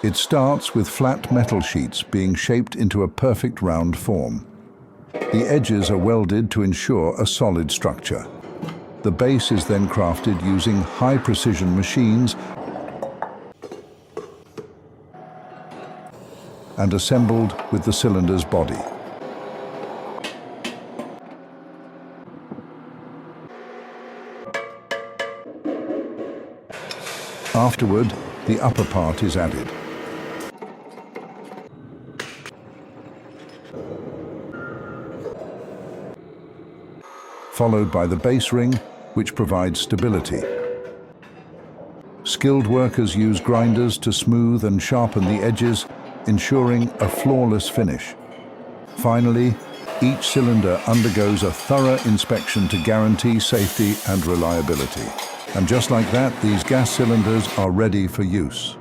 It starts with flat metal sheets being shaped into a perfect round form. The edges are welded to ensure a solid structure. The base is then crafted using high-precision machines and assembled with the cylinder's body. Afterward, the upper part is added. Followed by the base ring, which provides stability. Skilled workers use grinders to smooth and sharpen the edges, ensuring a flawless finish. Finally, each cylinder undergoes a thorough inspection to guarantee safety and reliability. And just like that, these gas cylinders are ready for use.